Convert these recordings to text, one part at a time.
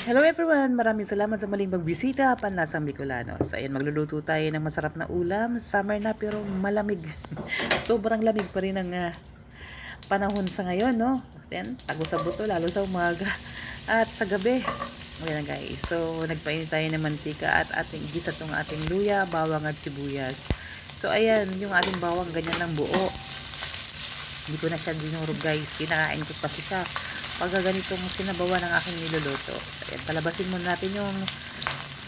Hello everyone! Maraming salamat sa maling pagbisita, Panlasang Bicolano. So ayan, magluluto tayo ng masarap na ulam. Summer na pero malamig. Sobrang lamig pa rin ang panahon sa ngayon, no? Ayan, tago sa buto, lalo sa umaga at sa gabi. Ayan guys, so nagpainit tayo ng mantika at ating gisa tong ating luya, bawang at sibuyas. So ayan, yung ating bawang ganyan ng buo. Hindi ko na siya dinurog guys, kinakain ko pa siya pag ganitong sinabawan ng aking niluluto. Ayan, palabasin muna natin yung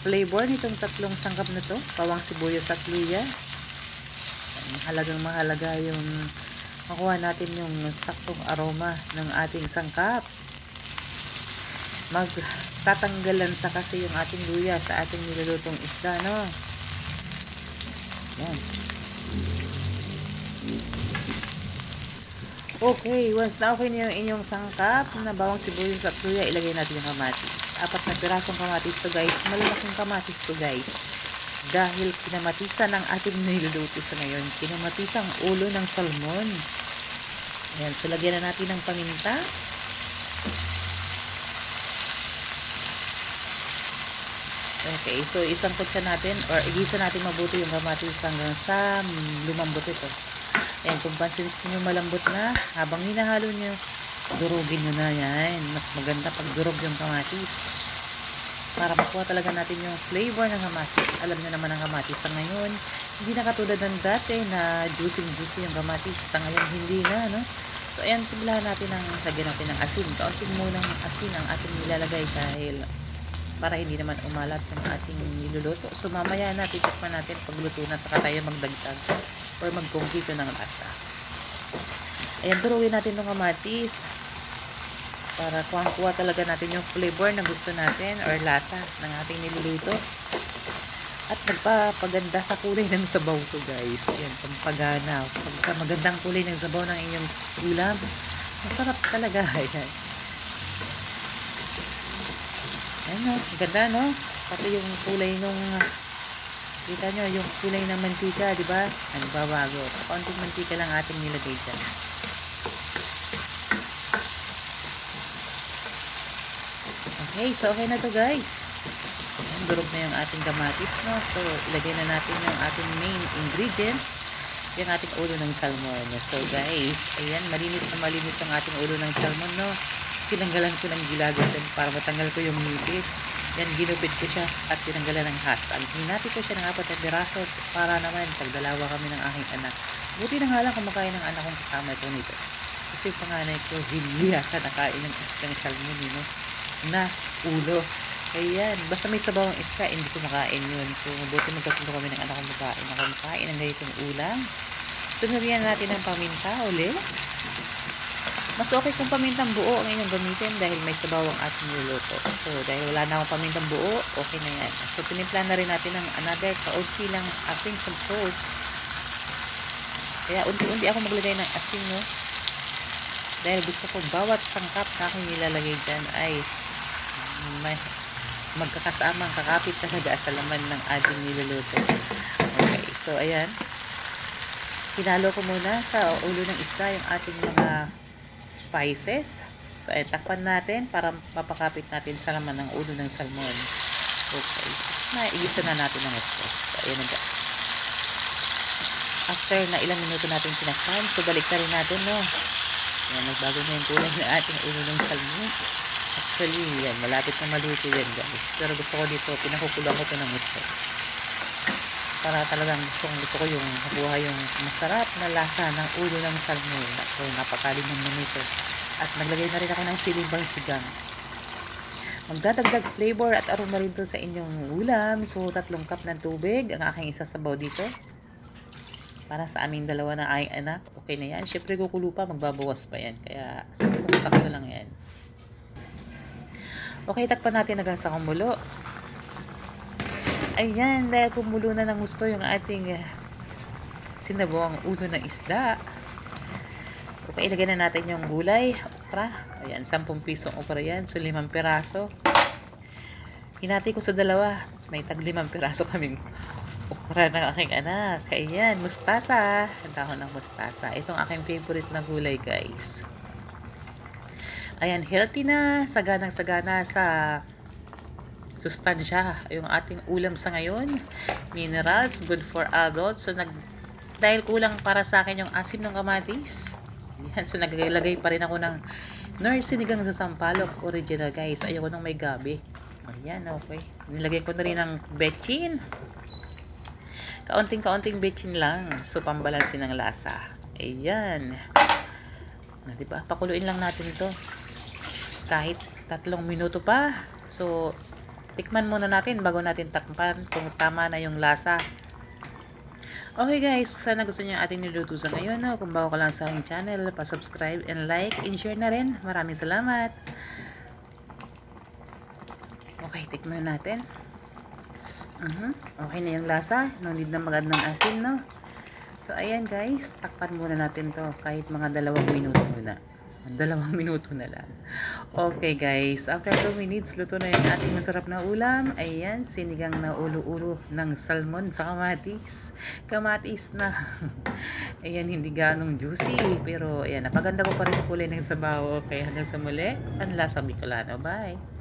flavor nitong tatlong sangkap na to, bawang, sibuyas at luya. Mahalaga yung makuha natin yung saktong aroma ng ating sangkap. Magtatanggalan sa kasi yung ating luya sa ating nilulutong isda, no? Ayan. Okay, once na okay na yung inyong sangkap na bawang, sibuyas at luya, ilagay natin yung kamatis. 4 na pirasong kamatis to guys. Malalaking kamatis to guys. Dahil kinamatisan ng ating niluluto sa ngayon. Kinamatisan ang ulo ng salmon. Ayan, so lagyan na natin ng paminta. Okay, so isang kutsa natin or igisa natin mabuti yung kamatis hanggang sa lumambot ito. Ayan, kung pansin nyo malambot na, habang hinahalo nyo, durugin nyo na yan. Mas maganda pag durog yung kamatis. Para makuha talaga natin yung flavor ng kamatis. Alam nyo naman ang kamatis sa ngayon, hindi na katulad ng dati na juicy yung kamatis. Sa ngayon, hindi na, no? So, ayan, timplahan natin lagyan natin ng asin. Kaunting munang asin ang ating nilalagay dahil para hindi naman umalat yung ating niluluto. So, mamaya natin, tikman natin pagluto na, saka tayo magdagdag or magkongkito ng lasa. Ayan, durugin natin ng kamatis para kuha talaga natin yung flavor na gusto natin or lasa ng ating niluluto. At nagpapaganda sa kulay ng sabaw to guys. Ayan, pampagana. Pagka magandang kulay ng sabaw ng inyong ulam, masarap talaga. Ayan. Ayan o, ganda no? Pati yung kulay nung kita nyo, yung kulay ng mantika, di ba? Ano ba bago? Konting mantika lang ating nilagay dyan. Okay, so okay na to guys. Ayan, durog na yung ating kamatis, no? So, ilagay na natin yung ating main ingredient, yung ating ulo ng salmon. So guys, ayan, malinis ang ating ulo ng salmon, no? Tinanggalan ko ng gilagan para matanggal ko yung nipis. Yan, ginupit ko siya at tinanggalan ng hasag. Hinati ko siya ng 4 na piraso para naman pagdalawa kami ng aking anak. Buti na nga lang kumakain ng anak kong kasama ito nito. Kasi panganay ko, hindi yata nakain ng isang salmon, no? Na ulo. Ayan, basta may sabawang iska, hindi ko makain yun. So, buti magkasundo kami ng anak kong makain. Ako makain ng ganitong ulam. Tunarian natin ng paminta ulit. Mas okay kung pamintang buo ang inyong gamitin dahil may sabaw ang ating niluluto. So, dahil wala na akong pamintang buo, okay na yan. So, tinimpla na rin natin ng another kaunti lang ating salt. Kaya, unti-unti ako maglagay ng asin, no? Dahil gusto ko bawat sangkap na aking nilalagay dyan ay magkakasamang kakapit talaga sa laman ng ating niluluto. Okay, so, ayan. Hinalo ko muna sa ulo ng isda yung ating mga spices. So, ayan, takpan natin para mapakapit natin sa laman ng ulo ng salmon. Okay. Naigisa na natin ng ito. So, ayan na. After na ilang minuto natin sinakpan, so balik na rin natin, no? Ayan, nagbago na yung kulay ng ating ulo ng salmon. Actually, yan, malapit na maluto yan, guys. Pero gusto ko dito, pinakukulang ko ito ng gusto. Para talagang gusto ko yung makuha yung masarap na lasa ng ulo ng salmon. So, napakalim ng minuto. At naglagay na rin ako ng siling sigang. Magdadagdag flavor at aroma rin to sa inyong ulam. So, 3 cup ng tubig ang aking isasabaw dito. Para sa aming dalawa na aking anak. Okay na yan. Siyempre, kukulo pa. Magbabawas pa yan. Kaya, sakto lang yan. Okay, takpan natin hanggang sa kumulo. Ayan, dahil kumulo na ng gusto yung ating sinabawang ulo ng isda. Okay, ilagay na natin yung gulay. Okra. Ayan, 10 pisong okra yan. So, 5 piraso. Hinati ko sa dalawa. May tag 5 piraso kaming okra ng aking anak. Ayan, mustasa. Ang dahon ng mustasa. Itong aking favorite na gulay, guys. Ayan, healthy na. Saganang-sagana sa sustansya yung ating ulam sa ngayon. Minerals, good for adults. So, dahil kulang para sa akin yung asim ng kamatis. Yan, so naglagay pa rin ako ng Nor sinigang sa sampalok. Original guys. Ayoko nung may gabi. Ayan, okay. Nilagay ko na rin ng betchin. Kaunting-kaunting betchin lang. So, pambalansin ng lasa. Ayan. Diba? Pakuluin lang natin ito. Kahit 3 minuto pa. So, tikman muna natin bago natin takpan kung tama na yung lasa. Okay guys, sana gusto niyo ang ating niluto sa ngayon. No? Kung bago ka lang sa aking channel, pa-subscribe and like and share na rin. Maraming salamat. Okay, tikman natin. Okay na yung lasa. No need na mag-add ng asin, no? So, ayan guys, takpan muna natin to kahit mga 2 minuto muna. 2 minuto na lang. Okay guys, after 2 minutes, luto na yung ating masarap na ulam. Ayan, sinigang na ulo-ulo ng salmon sa kamatis. Kamatis na. Ayan, hindi ganong juicy. Pero ayan, napaganda ko pa rin yung kulay ng sabaw. Okay, hanggang sa muli, Panlasang Bicolano. Bye!